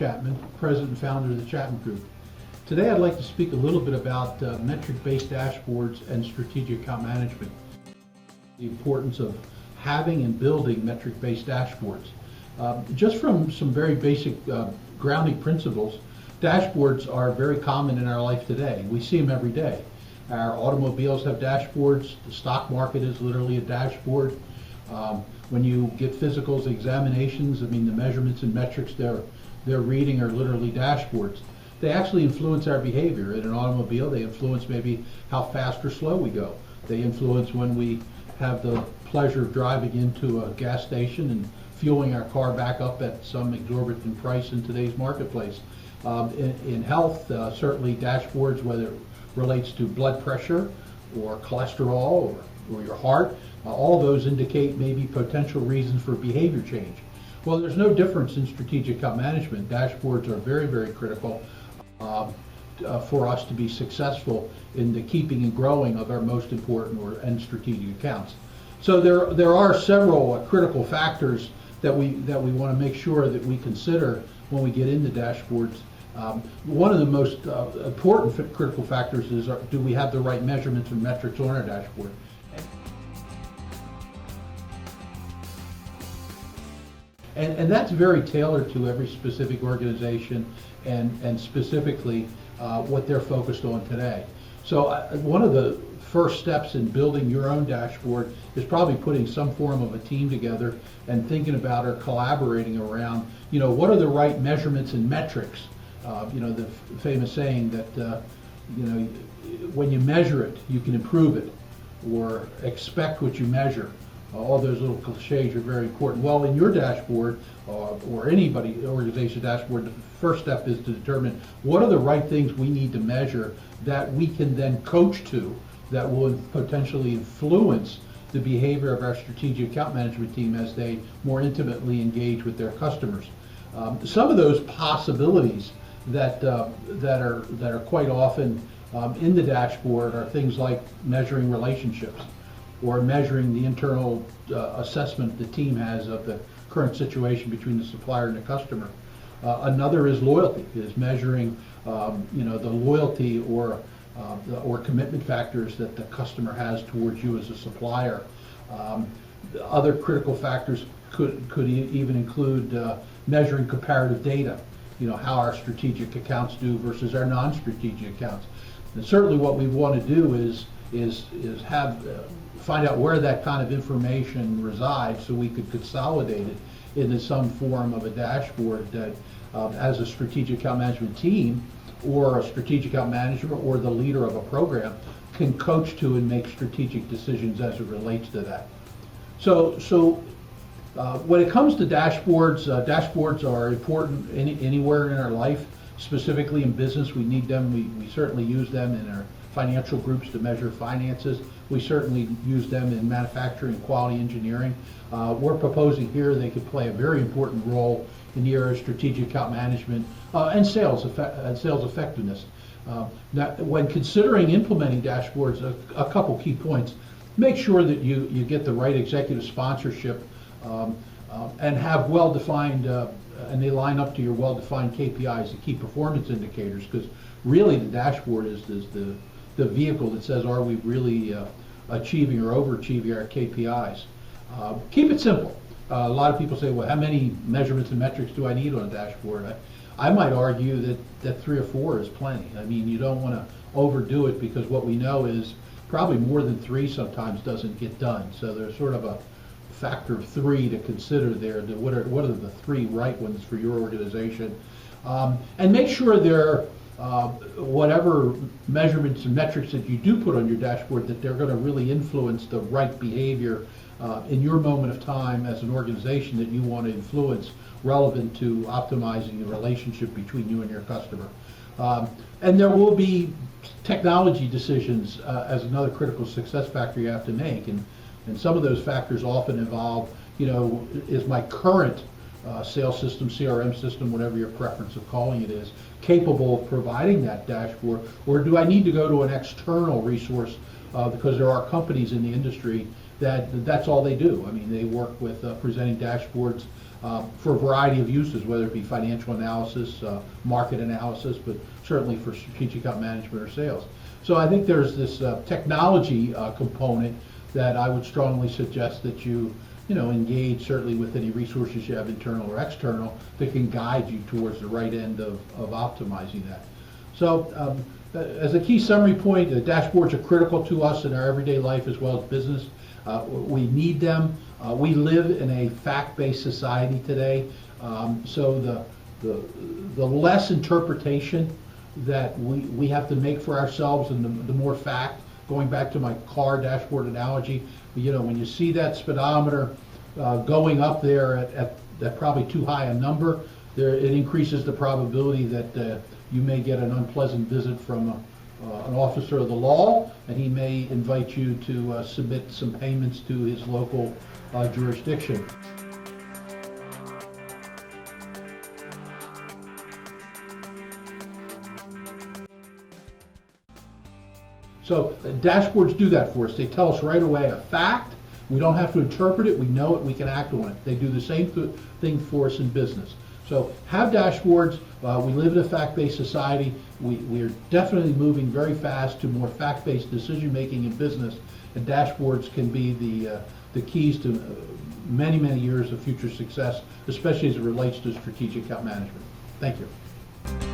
Chapman, President and founder of the Chapman Group. Today I'd like to speak a little bit about metric-based dashboards and strategic account management. The importance of having and building metric-based dashboards. Just from some very basic grounding principles, dashboards are very common in our life today. We see them every day. Our automobiles have dashboards. The stock market is literally a dashboard. When you get physicals, examinations, I mean the measurements and metrics they're reading are literally dashboards. They actually influence our behavior. In an automobile, they influence maybe how fast or slow we go. They influence when we have the pleasure of driving into a gas station and fueling our car back up at some exorbitant price in today's marketplace. In health, certainly dashboards, whether it relates to blood pressure or cholesterol or your heart, all those indicate maybe potential reasons for behavior change. Well, there's no difference in strategic account management. Dashboards are very, very critical for us to be successful in the keeping and growing of our most important and strategic accounts. So there are several critical factors that we want to make sure that we consider when we get into dashboards. One of the most important critical factors is, do we have the right measurements and metrics on our dashboard? And that's very tailored to every specific organization and specifically what they're focused on today. So one of the first steps in building your own dashboard is probably putting some form of a team together and thinking about or collaborating around, what are the right measurements and metrics? The famous saying that, when you measure it, you can improve it, or expect what you measure. All those little cliches are very important. Well, in your dashboard, or anybody's organization's dashboard, the first step is to determine what are the right things we need to measure that we can then coach to, that will potentially influence the behavior of our strategic account management team as they more intimately engage with their customers. Some of those possibilities that are quite often in the dashboard are things like measuring relationships, or measuring the internal assessment the team has of the current situation between the supplier and the customer. Another is loyalty, is measuring the loyalty or commitment factors that the customer has towards you as a supplier. Other critical factors could even include measuring comparative data, how our strategic accounts do versus our non-strategic accounts. And certainly what we want to do is find out where that kind of information resides so we could consolidate it into some form of a dashboard that as a strategic account management team or a strategic account manager or the leader of a program can coach to and make strategic decisions as it relates to that. So when it comes to dashboards, dashboards are important anywhere in our life. Specifically in business, we need them. We certainly use them in our financial groups to measure finances. We certainly use them in manufacturing and quality engineering. We're proposing here they could play a very important role in the area of strategic account management and sales effectiveness. Now, when considering implementing dashboards, a couple key points. Make sure that you get the right executive sponsorship and have well-defined, and they line up to your well-defined KPIs, the key performance indicators, because really the dashboard is the vehicle that says, are we really achieving or overachieving our KPIs? Keep it simple. A lot of people say, well, how many measurements and metrics do I need on a dashboard? I might argue that 3 or 4 is plenty. I mean, you don't want to overdo it, because what we know is probably more than 3 sometimes doesn't get done. So there's sort of a factor of 3 to consider there. What are the 3 right ones for your organization? And make sure they're whatever measurements and metrics that you do put on your dashboard, that they're going to really influence the right behavior in your moment of time as an organization that you want to influence, relevant to optimizing the relationship between you and your customer. And there will be technology decisions as another critical success factor you have to make, and some of those factors often involve, is my current sales system, CRM system, whatever your preference of calling it is, capable of providing that dashboard, or do I need to go to an external resource because there are companies in the industry that's all they do. I mean, they work with presenting dashboards for a variety of uses, whether it be financial analysis, market analysis, but certainly for strategic account management or sales. So I think there's this technology component that I would strongly suggest that you engage certainly with any resources you have, internal or external, that can guide you towards the right end of optimizing that. So as a key summary point, the dashboards are critical to us in our everyday life as well as business. We need them. We live in a fact-based society today, so the less interpretation that we have to make for ourselves, and the more fact. Going back to my car dashboard analogy, when you see that speedometer going up there at probably too high a number, it increases the probability that you may get an unpleasant visit from an officer of the law, and he may invite you to submit some payments to his local jurisdiction. So dashboards do that for us. They tell us right away a fact. We don't have to interpret it. We know it. We can act on it. They do the same thing for us in business. So have dashboards. We live in a fact-based society. We are definitely moving very fast to more fact-based decision-making in business, and dashboards can be the keys to many, many years of future success, especially as it relates to strategic account management. Thank you.